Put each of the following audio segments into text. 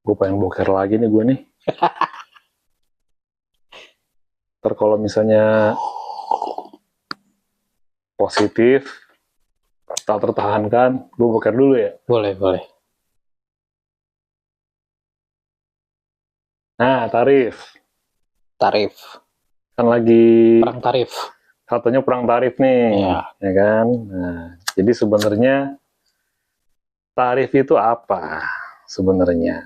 Gue pengen boker lagi nih gue nih. Ntar kalau misalnya positif, tak tertahankan, gue boker dulu ya. Boleh, boleh. Nah, tarif. Tarif. Kan lagi Perang tarif. katanya perang tarif nih, Ya. ya kan? Nah, jadi sebenarnya tarif itu apa sebenarnya?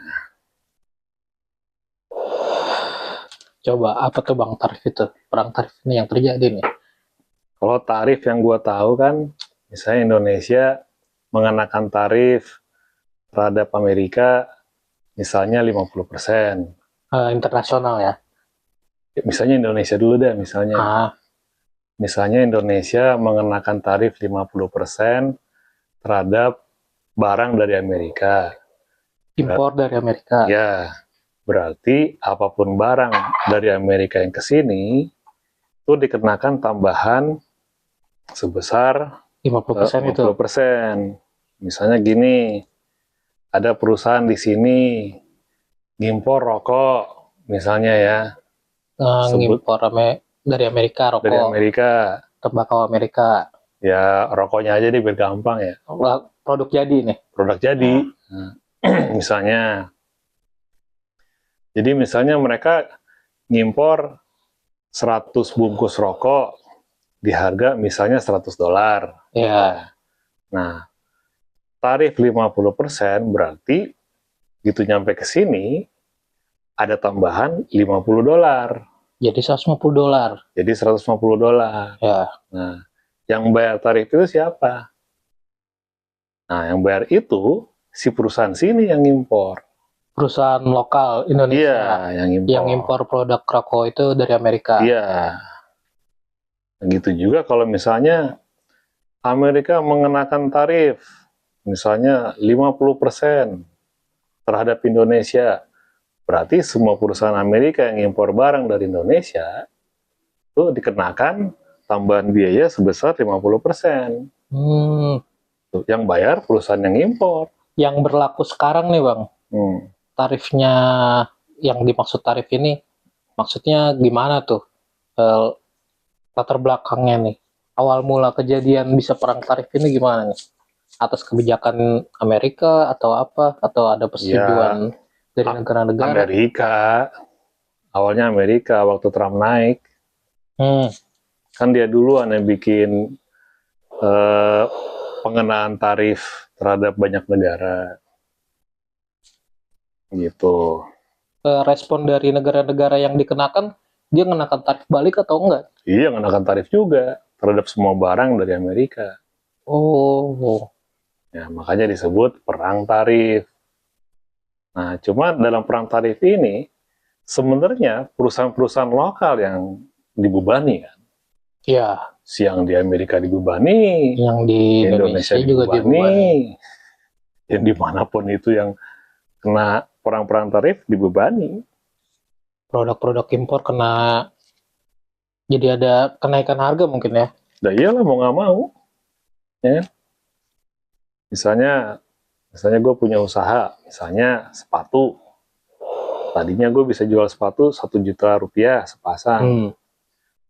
Coba, apa tuh Bang tarif itu? Perang tarif ini yang terjadi nih. Kalau tarif yang gue tahu kan, misalnya Indonesia mengenakan tarif terhadap Amerika misalnya 50%. Internasional ya. Misalnya Indonesia dulu deh, misalnya. Ah, Misalnya Indonesia mengenakan tarif 50% terhadap barang dari Amerika. impor dari Amerika. Ya, berarti apapun barang dari Amerika yang ke sini itu dikenakan tambahan sebesar 50% itu. 50%. Misalnya gini, ada perusahaan di sini ngimpor rokok, misalnya ya, sebut Ngimpor dari Amerika dari rokok, Amerika. tembakau Amerika. Ya, rokoknya aja deh biar gampang ya. Produk jadi nih. Produk jadi. Nah, misalnya. Jadi misalnya mereka ngimpor 100 bungkus rokok di harga misalnya $100. Ya. Nah, tarif 50% berarti gitu nyampe ke sini ada tambahan $50. Jadi $150. Jadi $150. Ya. Nah, yang bayar tarif itu siapa? Nah, yang bayar itu si perusahaan sini yang ngimpor. Perusahaan lokal Indonesia Iya, yang ngimpor. yang impor produk rokok itu dari Amerika. Iya. Gitu juga kalau misalnya Amerika mengenakan tarif misalnya 50% terhadap Indonesia. Berarti semua perusahaan Amerika yang impor barang dari Indonesia itu dikenakan tambahan biaya sebesar 50%. Yang bayar perusahaan yang impor. Yang berlaku sekarang nih Bang, tarifnya yang dimaksud tarif ini, maksudnya gimana tuh? Latar belakangnya nih. Awal mula kejadian bisa perang tarif ini gimana nih? Atas kebijakan Amerika atau apa? Atau ada persetujuan dari negara-negara? Amerika. Awalnya Amerika waktu Trump naik. Kan dia duluan yang bikin pengenaan tarif terhadap banyak negara. Gitu. Respon dari negara-negara yang dikenakan, dia ngenakan tarif balik atau enggak? Iya, ngenakan tarif juga terhadap semua barang dari Amerika. Oh. Ya, makanya disebut perang tarif. Nah, cuma dalam perang tarif ini sebenarnya perusahaan-perusahaan lokal yang dibebani kan. Iya. Yang di Amerika dibebani, yang di Indonesia juga dibebani. Yang dimanapun itu yang kena perang-perang tarif dibebani. Produk-produk impor kena, jadi ada kenaikan harga mungkin ya. Nah iyalah mau nggak mau. Ya. Misalnya gue punya usaha, misalnya sepatu. Tadinya gue bisa jual sepatu 1 juta rupiah sepasang.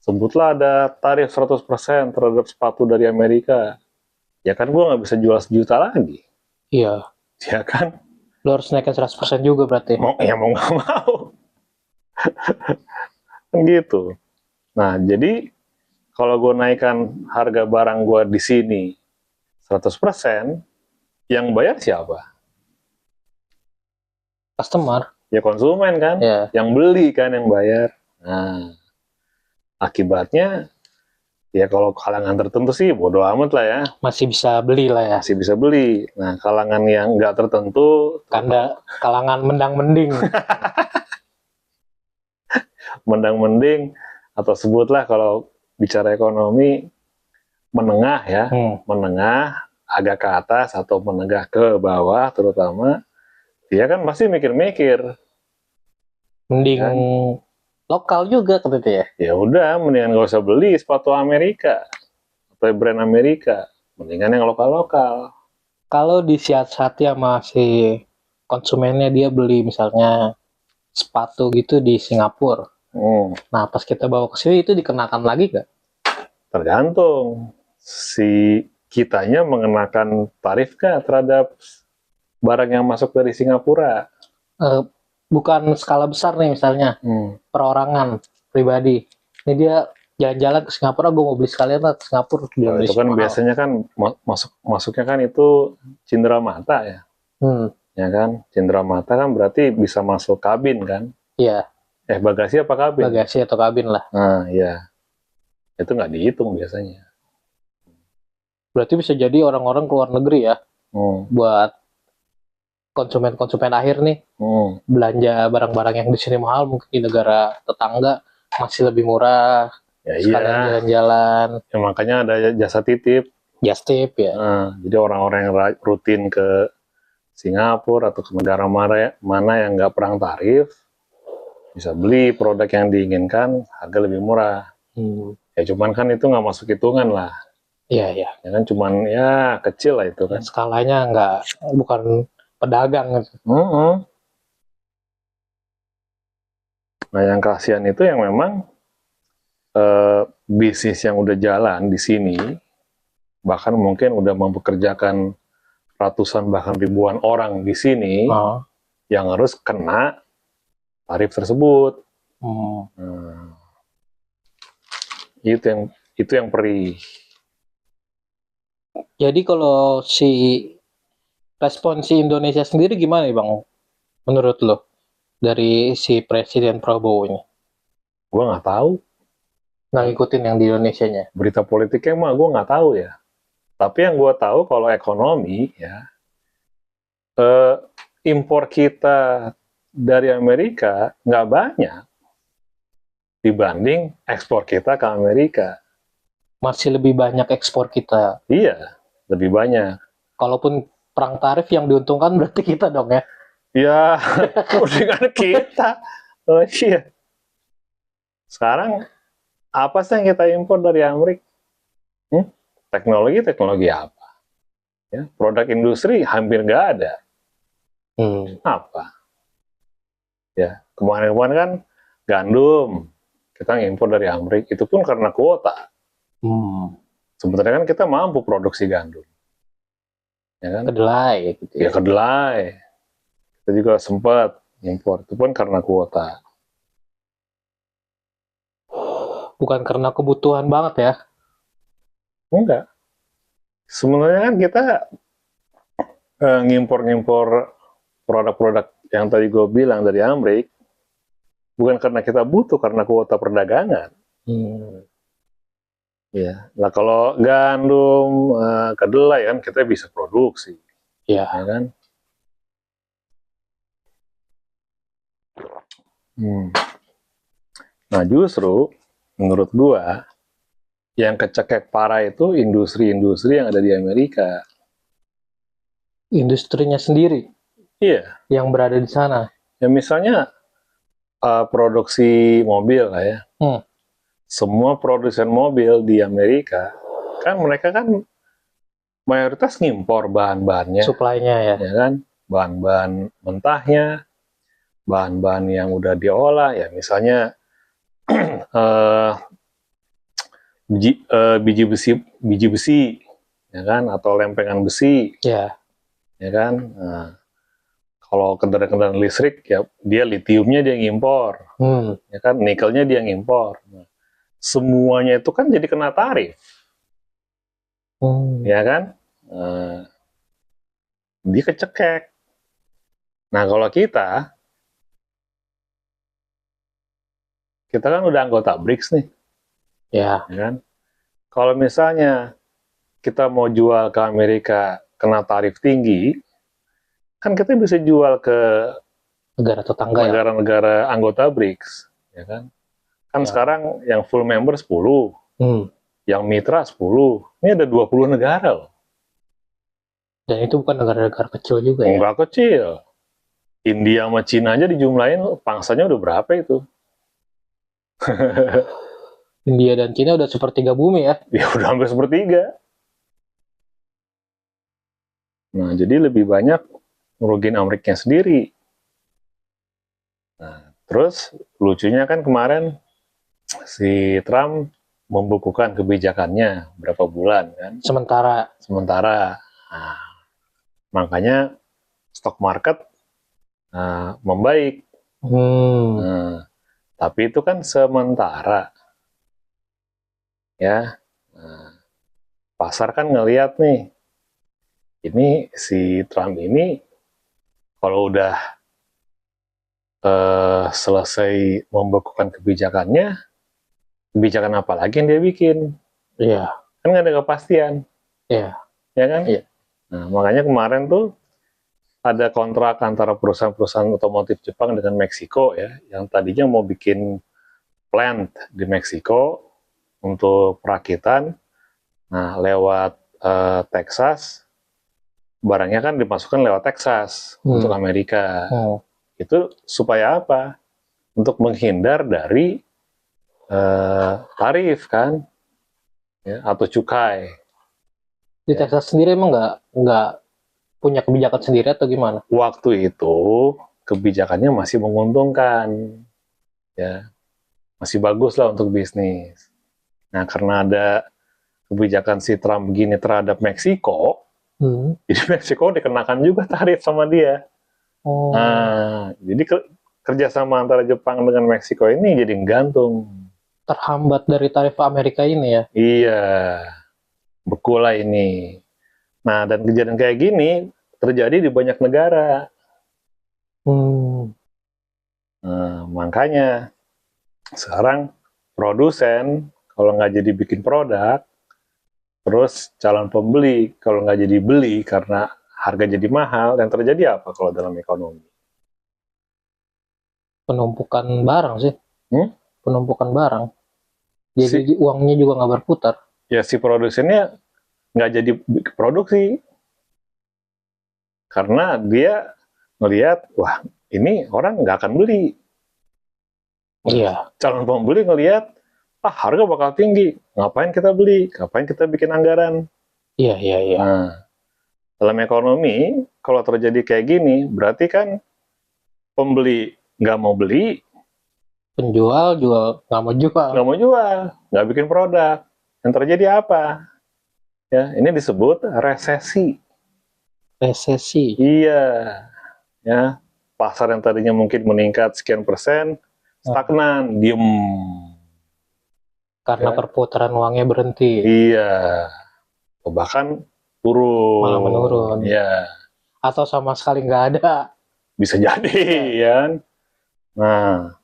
Sebutlah ada tarif 100% terhadap sepatu dari Amerika. Ya kan gue nggak bisa jual 1 juta lagi. Iya. Ya kan? Lo harus naikin 100% juga berarti. Mau nggak mau. Kan gitu. Nah, jadi kalau gue naikkan harga barang gue di sini 100%, yang bayar siapa? Customer. Ya konsumen kan? Yeah. Yang beli kan yang bayar. Nah, akibatnya ya kalau kalangan tertentu sih bodo amat lah ya. Masih bisa beli lah ya. Masih bisa beli. Nah, kalangan yang nggak tertentu. Kalangan mendang-mending. Mendang-mending, atau sebutlah kalau bicara ekonomi, menengah ya. Menengah, agak ke atas atau menengah ke bawah terutama. Dia kan pasti mikir-mikir. Mending kan? Lokal juga katanya ya. Ya udah, mendingan gak usah beli sepatu Amerika atau brand Amerika, mendingan yang lokal-lokal. Kalau disiasati sama si konsumennya dia beli misalnya sepatu gitu di Singapura. Nah, pas kita bawa ke sini itu dikenakan lagi nggak? Tergantung si kitanya mengenakan tarif nggak terhadap barang yang masuk dari Singapura. Bukan skala besar nih misalnya, perorangan pribadi. Ini dia jalan-jalan ke Singapura, gue mau beli sekalian lah ke Singapura. Itu kan biasanya kan masuknya kan itu cindera mata ya. Ya kan, cindera mata kan berarti bisa masuk kabin kan? Iya. Bagasi apa kabin? Bagasi atau kabin lah. Nah, iya. Itu nggak dihitung biasanya. Berarti bisa jadi orang-orang keluar negeri ya, buat konsumen-konsumen akhir nih, belanja barang-barang yang di sini mahal, mungkin di negara tetangga masih lebih murah. Ya, sekalian iya. Jalan-jalan. Ya, makanya ada jasa titip. Just tip ya. Jadi orang-orang yang rutin ke Singapura atau ke negara mana yang nggak perang tarif, bisa beli produk yang diinginkan harga lebih murah. Ya cuman kan itu nggak masuk hitungan lah. Iya, iya. Ya kan cuman ya kecil lah itu kan. Skalanya bukan pedagang gitu. Nah yang kasihan itu yang memang bisnis yang udah jalan di sini, bahkan mungkin udah mempekerjakan ratusan bahkan ribuan orang di sini, yang harus kena tarif tersebut. Itu yang perih. Jadi kalau respon si Indonesia sendiri gimana nih Bang? Menurut lo dari si Presiden Prabowo ini? Gue nggak tahu. Nggak ngikutin yang di Indonesianya? Berita politiknya mah gue nggak tahu ya. Tapi yang gue tahu kalau ekonomi ya, impor kita dari Amerika nggak banyak dibanding ekspor kita ke Amerika. Masih lebih banyak ekspor kita. Iya, lebih banyak. Kalaupun perang tarif yang diuntungkan berarti kita dong ya? Ya, dengan kita. Oh iya. Sekarang apa sih yang kita impor dari Amerika? Teknologi apa? Ya, produk industri hampir nggak ada. Apa? Ya, kemarin-kemarin kan gandum kita ngimpor dari Amerika, itu pun karena kuota. Sebenarnya kan kita mampu produksi gandum. Ya kan? Kedelai gitu ya. Kedelai. Kita juga sempat impor, itu pun karena kuota. Bukan karena kebutuhan banget ya? Enggak. Sebenarnya kan kita ngimpor produk-produk yang tadi gue bilang dari Amerika, bukan karena kita butuh, karena kuota perdagangan. Ya, lah kalau gandum, kedelai kan kita bisa produksi. Ya kan? Nah justru menurut gua yang kecekek parah itu industri-industri yang ada di Amerika. Industrinya sendiri? Iya. Yang berada di sana? Ya misalnya produksi mobil lah ya. Semua produsen mobil di Amerika kan mereka kan mayoritas ngimpor bahan-bahannya. Supply-nya ya. Ya kan? Bahan-bahan mentahnya, bahan-bahan yang udah diolah ya misalnya biji besi ya kan, atau lempengan besi ya kan. Nah, kalau kendaraan listrik ya dia litiumnya dia ngimpor, ya kan, nikelnya dia ngimpor. Nah, semuanya itu kan jadi kena tarif, ya kan. Dia kecekek. Nah kalau kita kan udah anggota BRICS nih. Ya kan? Kalau misalnya kita mau jual ke Amerika kena tarif tinggi, kan kita bisa jual ke negara tetangga, negara-negara anggota BRICS, ya kan? Kan ya. Sekarang yang full member 10, yang mitra 10, ini ada 20 negara loh. Dan itu bukan negara-negara kecil juga ya? Enggak kecil. India sama Cina aja dijumlahin pangsanya udah berapa itu? India dan Cina udah sepertiga bumi ya? Ya udah hampir sepertiga. Nah jadi lebih banyak ngerugiin Amerikanya sendiri. Nah, terus lucunya kan kemarin si Trump membukukan kebijakannya berapa bulan kan? Sementara. Nah, makanya stock market membaik. Nah, tapi itu kan sementara, ya. Nah, pasar kan ngelihat nih, ini si Trump ini kalau udah selesai membukukan kebijakannya, kebijakan apa lagi yang dia bikin? Iya. Kan nggak ada kepastian. Iya. Ya kan? Iya. Nah, makanya kemarin tuh ada kontrak antara perusahaan-perusahaan otomotif Jepang dengan Meksiko ya, yang tadinya mau bikin plant di Meksiko untuk perakitan. Nah, lewat Texas, barangnya kan dimasukkan lewat Texas untuk Amerika. Itu supaya apa? Untuk menghindar dari tarif kan, ya, atau cukai. Di Texas sendiri emang nggak punya kebijakan sendiri atau gimana? Waktu itu kebijakannya masih menguntungkan, ya, masih bagus lah untuk bisnis. Nah, karena ada kebijakan si Trump begini terhadap Meksiko, jadi Meksiko dikenakan juga tarif sama dia. Nah, jadi kerjasama antara Jepang dengan Meksiko ini jadi gantung. Terhambat dari tarif Amerika ini ya? Iya, beku lah ini. Nah, dan kejadian kayak gini terjadi di banyak negara. Nah, makanya sekarang produsen kalau nggak jadi bikin produk, terus calon pembeli kalau nggak jadi beli karena harga jadi mahal, yang terjadi apa kalau dalam ekonomi? Penumpukan barang sih. Penumpukan barang. Jadi uangnya juga nggak berputar. Ya, si produsennya nggak jadi produksi. Karena dia ngelihat, wah ini orang nggak akan beli. Iya. Calon pembeli ngelihat, harga bakal tinggi. Ngapain kita beli? Ngapain kita bikin anggaran? Iya. Nah, dalam ekonomi, kalau terjadi kayak gini, berarti kan pembeli nggak mau beli, penjual juga nggak mau jual, nggak bikin produk. Yang terjadi apa? Ya, ini disebut resesi. Iya, ya, pasar yang tadinya mungkin meningkat sekian persen, stagnan, diem. Karena perputaran uangnya berhenti. Iya, bahkan turun. Malah menurun. Iya. Atau sama sekali nggak ada. Bisa jadi, ya. Nah,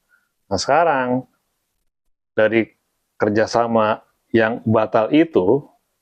sekarang dari kerjasama yang batal itu,